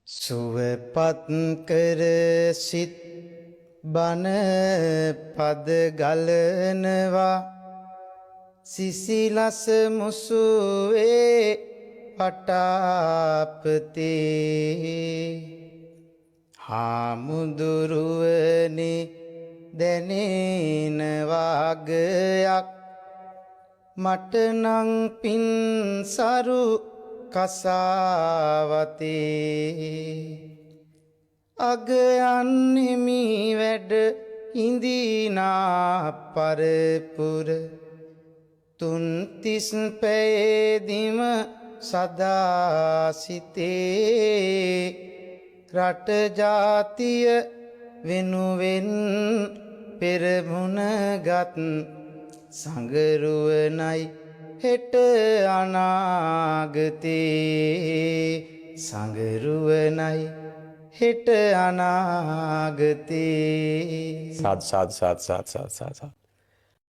සුවපත් කර සිත් බණ පද ගලනවා සිසිලස මුසුවේ පටාපතේ හාමුදුරුවනි දැනෙන වාගයක් මට නම් පින් සරු කසාවතේ අග යන්නෙමි වැඩ හිඳිනා පරපුර තුන්තිස් පැයදිම සදා සිතේ රට ජාතිය වෙනුවෙන් පෙරමුණගත් සඟරුවනයි හෙට අනාගතේ සඟරුවනයි හෙට අනාගතේ සාදු සාදු සාදු සාදු සාදු සාදු